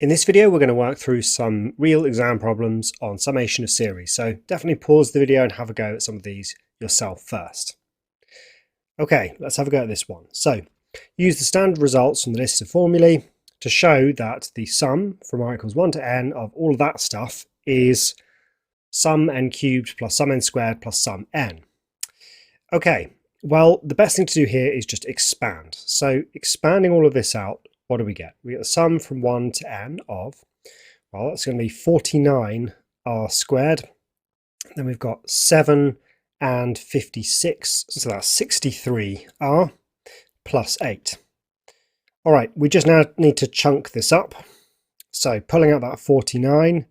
In this video, we're going to work through some real exam problems on summation of series. So definitely pause the video and have a go at some of these yourself first. Okay, let's have a go at this one. So use the standard results from the list of formulae to show that the sum from r equals 1 to n of all of that stuff is sum n cubed plus sum n squared plus sum n. Okay, well, the best thing to do here is just expand. So expanding all of this out, what do we get? We get the sum from 1 to n of, well, that's going to be 49r squared. Then we've got 7 and 56, so that's 63r plus 8. All right, we just now need to chunk this up. So pulling out that 49,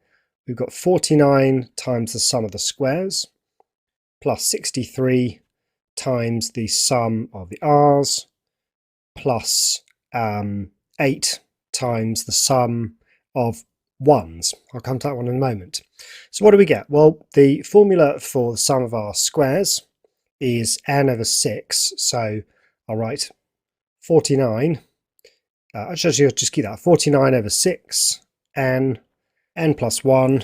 we've got 49 times the sum of the squares plus 63 times the sum of the r's plus 8 times the sum of 1's. I'll come to that one in a moment. So what do we get? Well, the formula for the sum of our squares is n over 6. So I'll write 49. Actually, I'll just keep that. 49 over 6, n plus 1,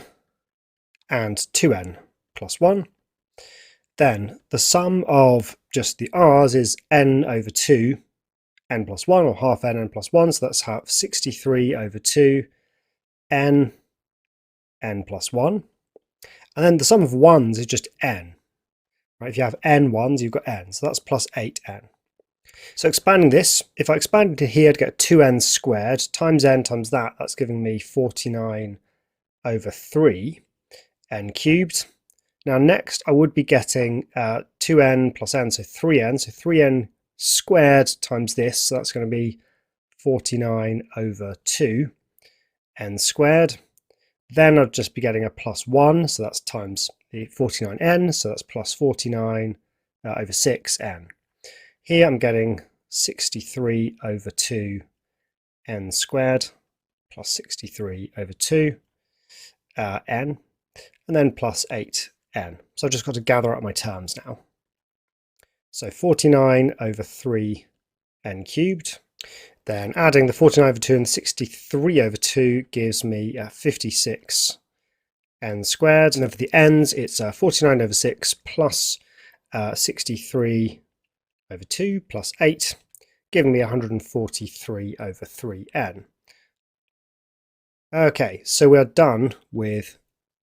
and 2n plus 1. Then the sum of just the r's is n over 2, n plus 1, or half n plus 1, so that's half 63 over 2, n plus 1. And then the sum of 1's is just n. Right? If you have n 1's, you've got n, so that's plus 8n. So expanding this, if I expand into here to get 2n squared times n times that, that's giving me 49 over 3 n cubed. Now next I would be getting 2n plus n, so 3n, so 3n squared times this, so that's going to be 49 over 2 n squared. Then I'd just be getting a plus 1, so that's times the 49n, so that's plus 49 over 6n. Here I'm getting 63 over 2 n squared plus 63 over 2 n, and then plus 8 n. So I've just got to gather up my terms now. So 49 over 3 n cubed. Then adding the 49 over 2 and 63 over 2 gives me 56 n squared. And then for the n's, it's 49 over 6 plus 63 over 2 plus 8, giving me 143 over 3n. Okay, so we're done with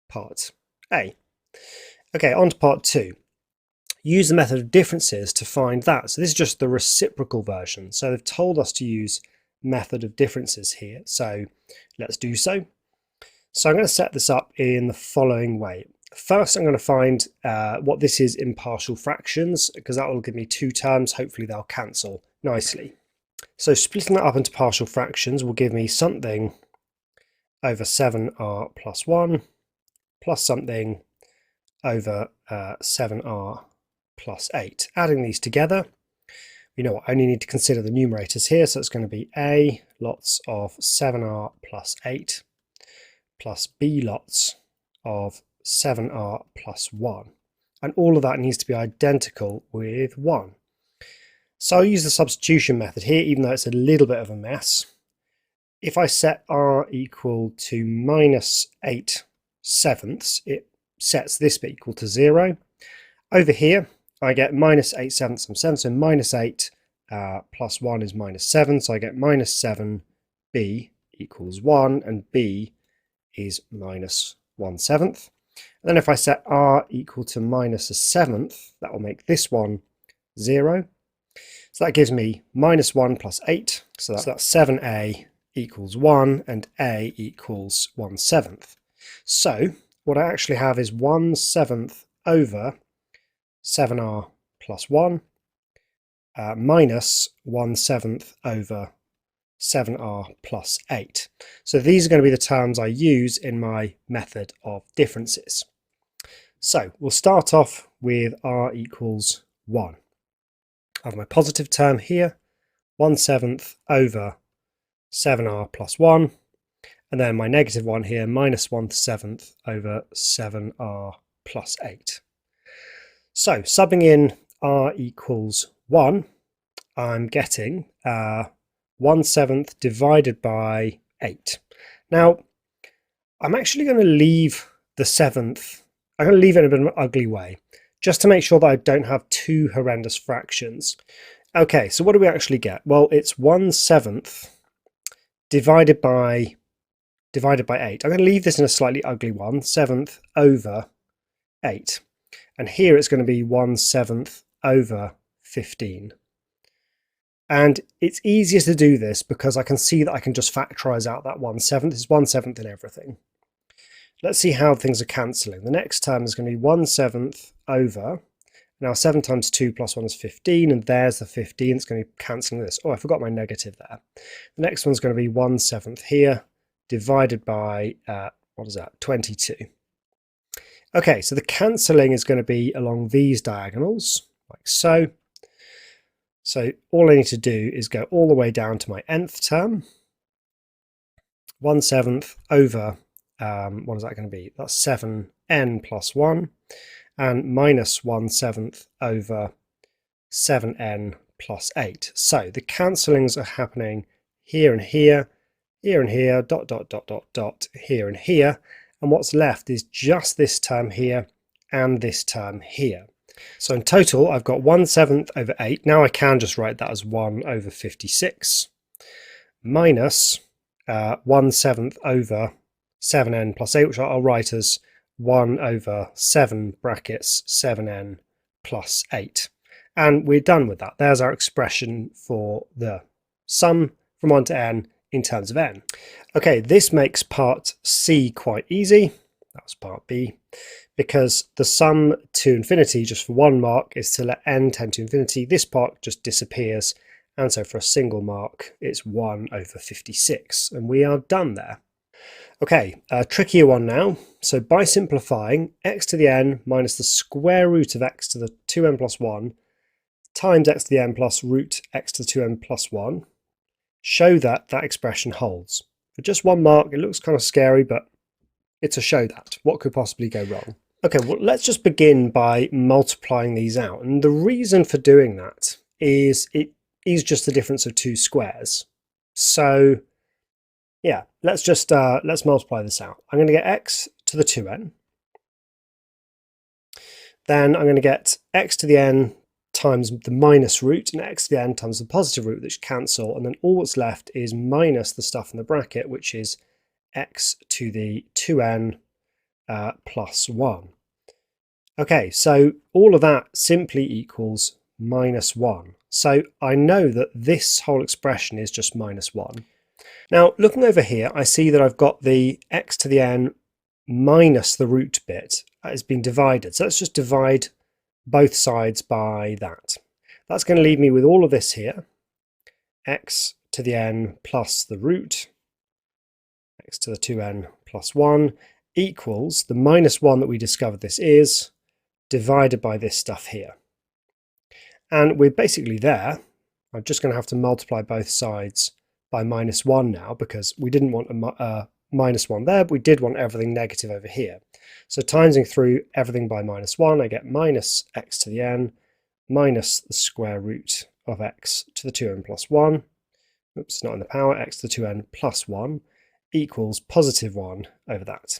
part A. Okay, on to part 2. Use the method of differences to find that. So this is just the reciprocal version. So they've told us to use method of differences here. So let's do so. So I'm going to set this up in the following way. First, I'm going to find what this is in partial fractions, because that will give me two terms. Hopefully they'll cancel nicely. So splitting that up into partial fractions will give me something over 7r plus 1 plus something over 7r plus 8. Adding these together, you know what, I only need to consider the numerators here, so it's going to be a lots of 7r plus 8 plus b lots of 7r plus 1. And all of that needs to be identical with 1. So I'll use the substitution method here, even though it's a little bit of a mess. If I set r equal to minus 8 sevenths, it sets this bit equal to 0. Over here, I get minus 8 sevenths from 7, so minus 8 plus 1 is minus 7, so I get minus 7b equals 1, and b is minus 1/7. And then if I set r equal to minus 1/7, that will make this one 0. So that gives me minus 1 plus 8, so that's 7a equals 1, and a equals 1/7. So what I actually have is 1/7 over 7r plus 1 minus 1/7 over 7r plus 8. So these are going to be the terms I use in my method of differences. So we'll start off with r equals 1. I have my positive term here, 1/7 over 7r plus 1, and then my negative one here, minus 1/7 over 7r plus 8. So subbing in r equals 1, I'm getting 1/7 divided by 8. Now, I'm actually going to leave the 7th, I'm going to leave it in a bit of an ugly way, just to make sure that I don't have two horrendous fractions. Okay, so what do we actually get? Well, it's 1/7 divided by 8. I'm going to leave this in a slightly ugly one, 7th over 8. And here it's going to be 1/7 over 15. And it's easier to do this because I can see that I can just factorize out that 1/7. It's 1/7 in everything. Let's see how things are cancelling. The next term is going to be 1/7 over, now 7 times 2 plus 1 is 15, and there's the 15. It's going to be cancelling this. Oh, I forgot my negative there. The next one's going to be 1/7 here, divided by, what is that, 22. Okay, so the cancelling is going to be along these diagonals, like so. So all I need to do is go all the way down to my nth term, 1/7 over, what is that going to be? That's 7n plus 1, and minus 1/7 over 7n plus 8. So the cancellings are happening here and here, here and here, dot, dot, dot, dot, dot, here and here. And what's left is just this term here and this term here. So in total, I've got 1/7 over 8. Now I can just write that as 1 over 56 minus 1/7 over 7n plus 8, which I'll write as 1 over 7 brackets 7n plus 8. And we're done with that. There's our expression for the sum from 1 to n in terms of n. Okay, this makes part C quite easy. That was part B. Because the sum to infinity, just for 1 mark, is to let n tend to infinity. This part just disappears. And so for a single mark, it's 1 over 56. And we are done there. Okay, a trickier one now. So by simplifying, x to the n minus the square root of x to the 2n plus 1 times x to the n plus root x to the 2n plus 1, show that that expression holds. For just 1 mark, it looks kind of scary, but it's a show that. What could possibly go wrong? Okay, well, let's just begin by multiplying these out. And the reason for doing that is it is just the difference of two squares. So yeah, let's multiply this out. I'm going to get x to the 2n. Then I'm going to get x to the n times the minus root and x to the n times the positive root, which cancel. And then all that's left is minus the stuff in the bracket, which is x to the 2n plus 1. Okay, so all of that simply equals minus 1. So I know that this whole expression is just minus 1. Now, looking over here, I see that I've got the x to the n minus the root bit has been divided. So let's just divide both sides by that. That's going to leave me with all of this here, x to the n plus the root, x to the 2n plus 1, equals the minus 1 that we discovered this is, divided by this stuff here. And we're basically there. I'm just going to have to multiply both sides by minus 1 now, because we didn't want a minus 1 there, but we did want everything negative over here. So timesing through everything by minus 1, I get minus x to the n minus the square root of x to the 2n plus 1. Oops, not in the power, x to the 2n plus 1 equals positive 1 over that.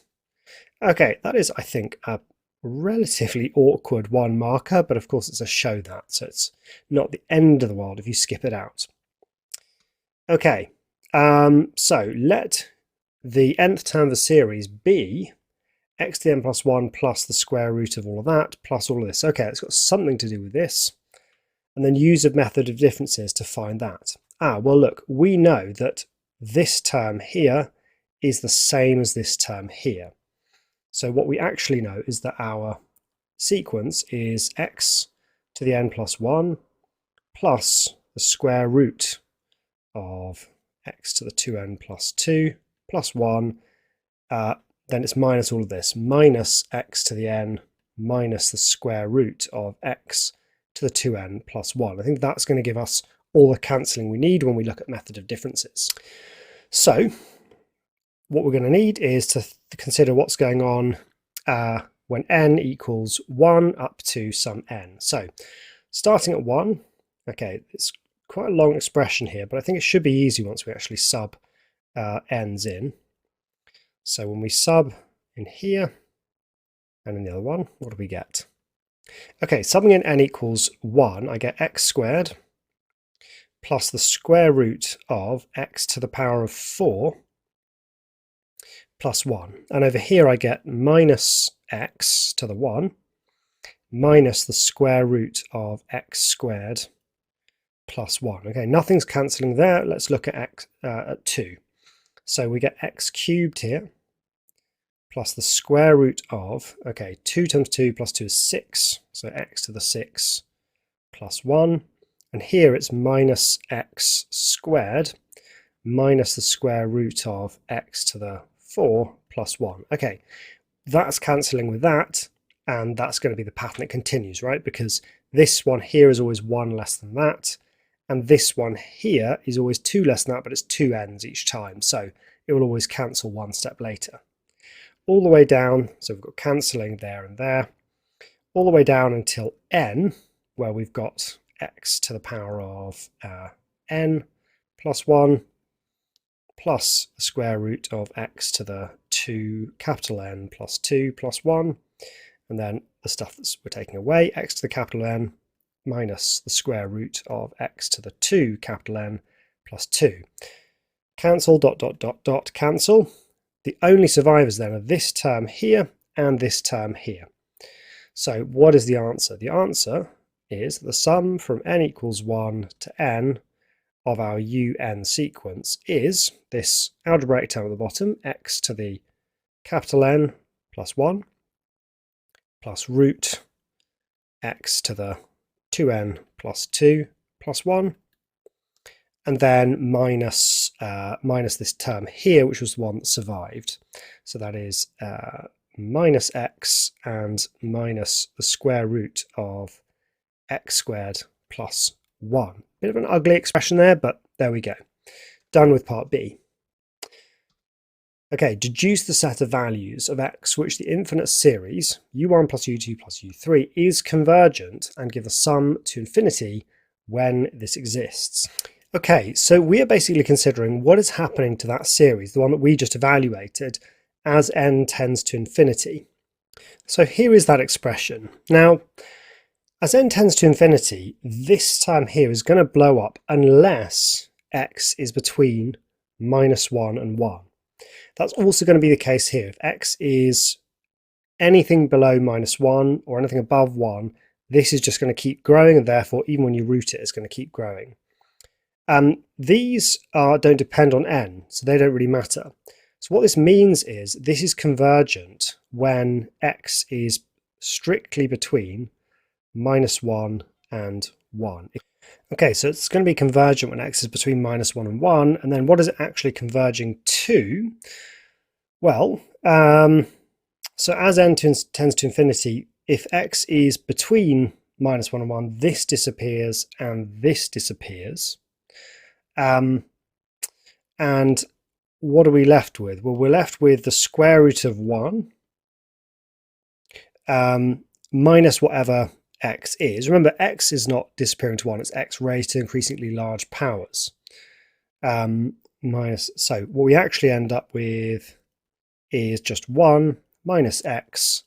Okay, that is, I think, a relatively awkward 1 marker, but of course it's a show that, so it's not the end of the world if you skip it out. Okay, so let the nth term of the series be x to the n plus 1 plus the square root of all of that plus all of this. Okay, it's got something to do with this. And then use a method of differences to find that. Well look, we know that this term here is the same as this term here. So what we actually know is that our sequence is x to the n plus 1 plus the square root of x to the 2n plus 2 plus 1, then it's minus all of this, minus x to the n minus the square root of x to the 2n plus 1. I think that's going to give us all the cancelling we need when we look at method of differences. So what we're going to need is to consider what's going on when n equals 1 up to some n. So starting at 1, okay, it's quite a long expression here, but I think it should be easy once we actually sub n's in. So when we sub in here and in the other one, what do we get? Okay, subbing in n equals 1, I get x squared plus the square root of x to the power of 4 plus 1. And over here I get minus x to the 1 minus the square root of x squared plus 1. Okay, nothing's cancelling there. Let's look at x at 2. So we get x cubed here plus the square root of, okay, 2 times 2 plus 2 is 6. So x to the 6 plus 1. And here it's minus x squared minus the square root of x to the 4 plus 1. Okay, that's cancelling with that, and that's going to be the pattern. It continues, right? Because this one here is always 1 less than that, and this one here is always 2 less than that, but it's 2 n's each time, so it will always cancel one step later. All the way down, so we've got cancelling there and there, all the way down until n, where we've got x to the power of n plus 1 plus the square root of x to the 2 capital N plus 2 plus 1, and then the stuff that we're taking away, x to the capital N minus the square root of x to the 2 capital N plus 2. Cancel, dot, dot, dot, dot, cancel. The only survivors then are this term here and this term here. So what is the answer? The answer is the sum from n equals 1 to n of our un sequence is this algebraic term at the bottom, x to the capital N plus 1 plus root x to the 2n plus 2 plus 1, and then minus this term here, which was the one that survived. So that is minus x and minus the square root of x squared plus 1. Bit of an ugly expression there, but there we go. Done with part B. Okay, deduce the set of values of x which the infinite series u1 plus u2 plus u3 is convergent, and give a sum to infinity when this exists. Okay, so we are basically considering what is happening to that series, the one that we just evaluated, as n tends to infinity. So here is that expression. Now, as n tends to infinity, this term here is going to blow up unless x is between -1 and 1. That's also going to be the case here. If x is anything below -1 or anything above 1, this is just going to keep growing, and therefore even when you root it, it's going to keep growing. These don't depend on n, so they don't really matter. So what this means is this is convergent when x is strictly between -1 and 1. Okay, so it's going to be convergent when x is between -1 and 1, and then what is it actually converging to? Well, so as n tends to infinity, if x is between -1 and 1, this disappears and this disappears. And what are we left with? Well, we're left with the square root of 1 minus whatever x is. Remember, x is not disappearing to 1, it's x raised to increasingly large powers. So what we actually end up with is just 1 minus x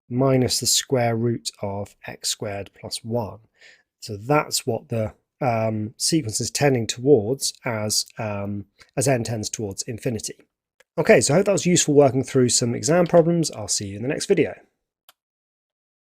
minus the square root of x squared plus 1. So that's what the sequence is tending towards as n tends towards infinity. Okay, so I hope that was useful working through some exam problems. I'll see you in the next video.